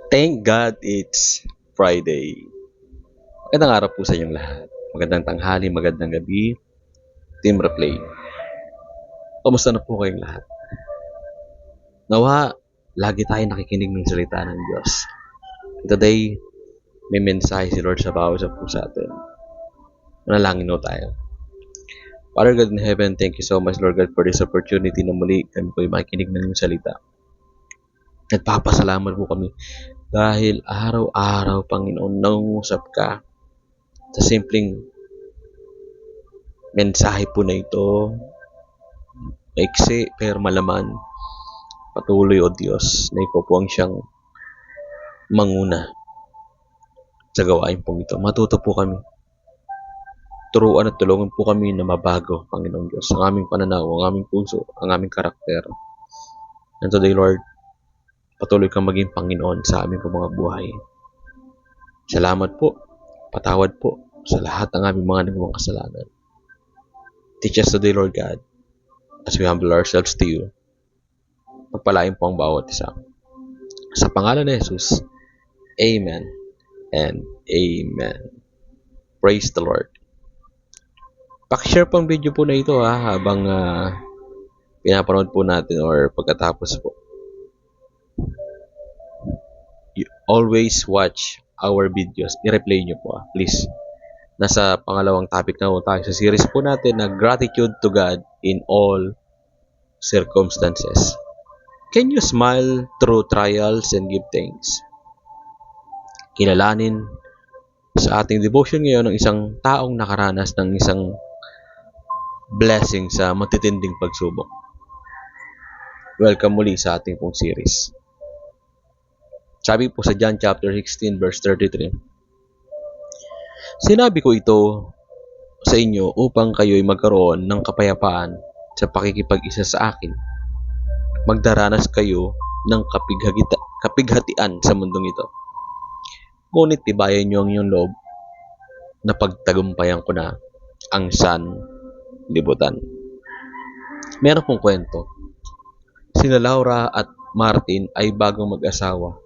Thank God it's Friday. Magandang araw po sa inyong lahat. Magandang tanghali, magandang gabi. Team Replay. Kamusta na po kayong lahat? Nawa, lagi tayo nakikinig ng salita ng Diyos. Today, may mensahe si Lord sa bawat isa po sa atin. Manalangin na tayo. Father God in heaven, thank you so much, Lord God, for this opportunity na muli kami po'y makikinig ng iyong salita. At papasalamat po kami dahil araw-araw, Panginoon, nangungusap ka sa simpleng mensahe po na ito. Maiksi pero malaman. Patuloy, O Diyos, na ikaw po ang siyang manguna sa gawain pong ito. Matuto po kami. Turuan at tulungan po kami na mabago, Panginoon Diyos, ang aming pananaw, ang aming puso, ang aming karakter. And today, Lord, patuloy kang maging Panginoon sa aming mga buhay. Salamat po, patawad po sa lahat ng aming mga nagawang kasalanan. Teach us today, Lord God, as we humble ourselves to you. Pagpalain po ang bawat isa. Sa pangalan ni Jesus, Amen and Amen. Praise the Lord. Pakishare po ang video po na ito habang pinapanood po natin or pagkatapos po. You always watch our videos. I-replay nyo po please. Nasa pangalawang topic na po tayo sa series po natin na gratitude to God in all circumstances. Can you smile through trials and give thanks? Kilalanin sa ating devotion ngayon ng isang taong nakaranas ng isang blessing sa matitinding pagsubok. Welcome muli sa ating pong series. Sabi po sa John chapter 16 verse 33. Sinabi ko ito sa inyo upang kayo'y magkaroon ng kapayapaan sa pakikipag-isa sa akin. Magdaranas kayo ng kapighatian sa mundong ito. Ngunit tibayan niyo ang iyong loob na pagtagumpayan ko na ang sanlibutan. Meron pong kwento. Sina Laura at Martin ay bagong mag-asawa.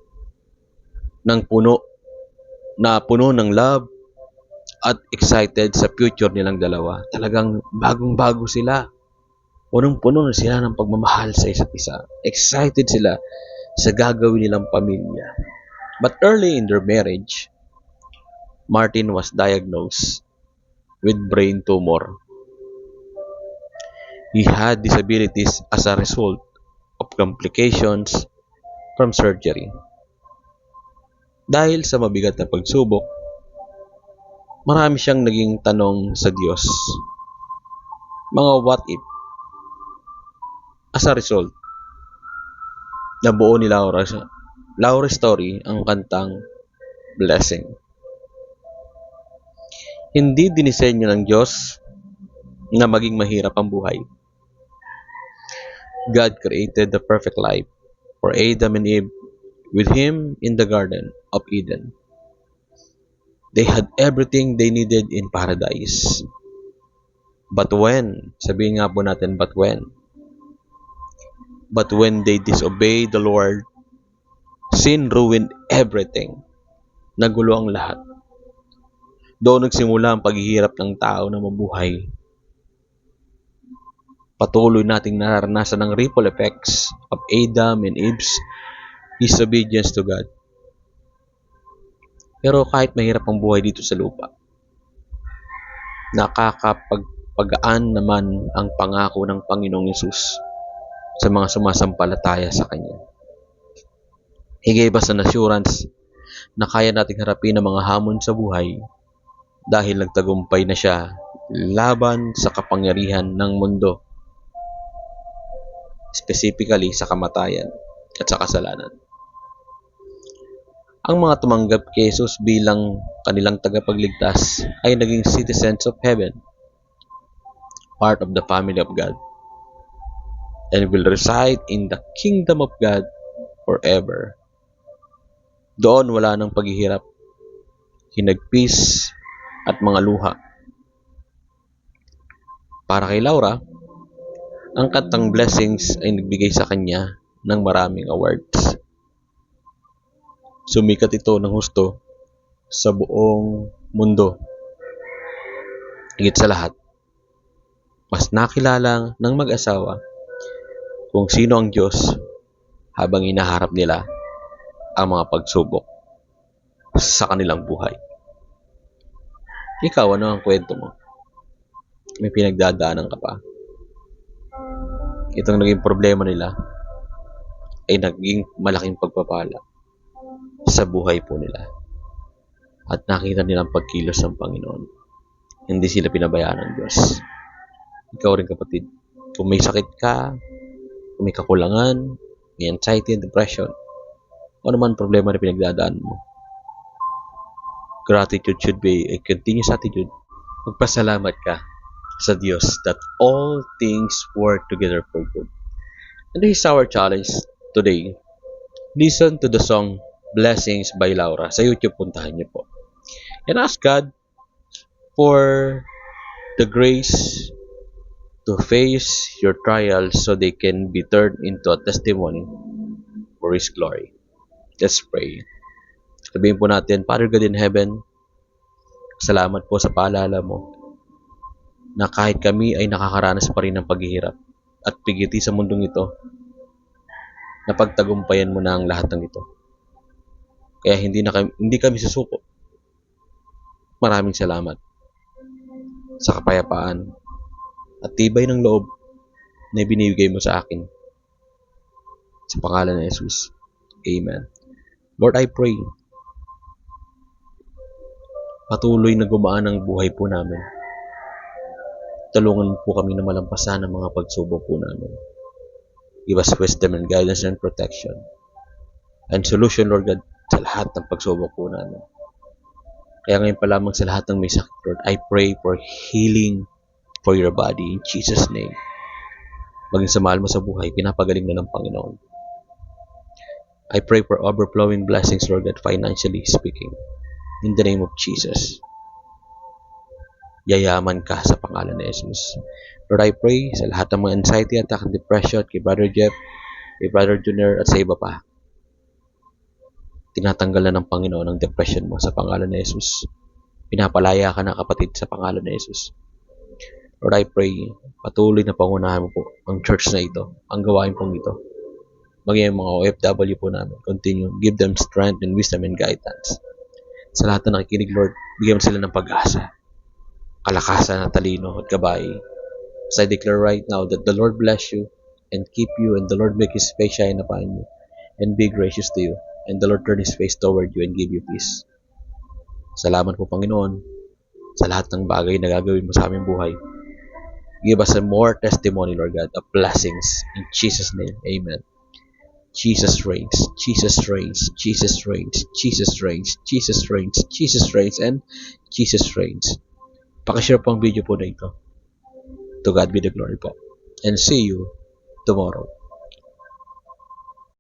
Puno ng love at excited sa future nilang dalawa. Talagang bagong-bago sila. Punong-puno na sila ng pagmamahal sa isa't isa. Excited sila sa gagawin nilang pamilya. But early in their marriage, Martin was diagnosed with brain tumor. He had disabilities as a result of complications from surgery. Dahil sa mabigat na pagsubok, marami siyang naging tanong sa Diyos. Mga what if? As a result, nabuo ni Laura's story ang kantang Blessing. Hindi dinisenyo ng Diyos na maging mahirap ang buhay. God created the perfect life for Adam and Eve with Him in the Garden of Eden. They had everything they needed in paradise. But when, sabihin nga po natin, but when they disobeyed the Lord, sin ruined everything. Nagulo ang lahat. Doon nagsimula ang paghihirap ng tao na mabuhay. Patuloy nating naranasan ng ripple effects of Adam and Eve's disobedience to God. Pero kahit mahirap ang buhay dito sa lupa, nakakapagpagaan naman ang pangako ng Panginoong Hesus sa mga sumasampalataya sa Kanya. He gave us an assurance na kaya nating harapin ang mga hamon sa buhay dahil nagtagumpay na siya laban sa kapangyarihan ng mundo, specifically sa kamatayan at sa kasalanan. Ang mga tumanggap kay Jesus bilang kanilang tagapagligtas ay naging citizens of heaven, part of the family of God, and will reside in the kingdom of God forever. Doon wala ng paghihirap, hinagpis, at mga luha. Para kay Laura, ang kantang Blessings ay nagbigay sa kanya ng maraming awards. Sumikat ito ng husto sa buong mundo. Higit sa lahat, mas nakilala ng mag-asawa kung sino ang Diyos habang inaharap nila ang mga pagsubok sa kanilang buhay. Ikaw, ano ang kwento mo? May pinagdadaanan ka pa? Itong naging problema nila ay naging malaking pagpapala sa buhay po nila. At nakita nilang pagkilos ng Panginoon. Hindi sila pinabayaan ng Diyos. Ikaw rin kapatid, kung may sakit ka, kung may kakulangan, may anxiety and depression, o naman problema na pinagdadaan mo, gratitude should be a continuous attitude. Magpasalamat ka sa Diyos that all things work together for good. And this is our challenge today. Listen to the song Blessings by Laura. Sa YouTube, puntahan niyo po. And ask God for the grace to face your trials so they can be turned into a testimony for His glory. Let's pray. Sabihin po natin, Father God in heaven, salamat po sa paalala mo na kahit kami ay nakakaranas pa rin ng paghihirap at pigiti sa mundong ito, napagtagumpayan mo na ang lahat ng ito. Kaya hindi kami susuko. Maraming salamat sa kapayapaan at tibay ng loob na binibigay mo sa akin. Sa pangalan ni Jesus. Amen. Lord, I pray, patuloy na gumaan ang buhay po namin. Tulungan po kami na malampasan ang mga pagsubok po namin. Give us wisdom and guidance and protection. And solution, Lord God, sa lahat ng pagsubok po namin. Kaya ngayon pa lamang sa lahat ng may sakit, Lord, I pray for healing for your body in Jesus' name. Maging sa mahal mo sa buhay, pinapagaling na ng Panginoon. I pray for overflowing blessings, Lord God, financially speaking. In the name of Jesus. Yayaman ka sa pangalan ni Jesus. Lord, I pray sa lahat ng mga anxiety attack and depression, kay Brother Jeff, kay Brother Junior, at sa iba pa. Tinatanggalan ng Panginoon ang depression mo sa pangalan ni Jesus. Pinapalaya ka na kapatid sa pangalan ni Jesus. Lord, I pray, patuloy na pangunahan mo po ang church na ito, ang gawain pong ito. Maging mga OFW po namin, continue, give them strength and wisdom and guidance. Sa lahat na nakikinig, Lord, bigyan mo sila ng pag-asa, kalakasan at talino at gabay. As I declare right now that the Lord bless you and keep you, and the Lord make His face shine upon you and be gracious to you, and the Lord turn His face toward you and give you peace. Salamat po, Panginoon, sa lahat ng bagay na gagawin mo sa aming buhay. Give us a more testimony, Lord God, of blessings. In Jesus' name, amen. Jesus reigns, Jesus reigns, Jesus reigns, Jesus reigns, Jesus reigns, Jesus reigns, and Jesus reigns. Pakishare po ang video po na ito. To God be the glory po. And see you tomorrow.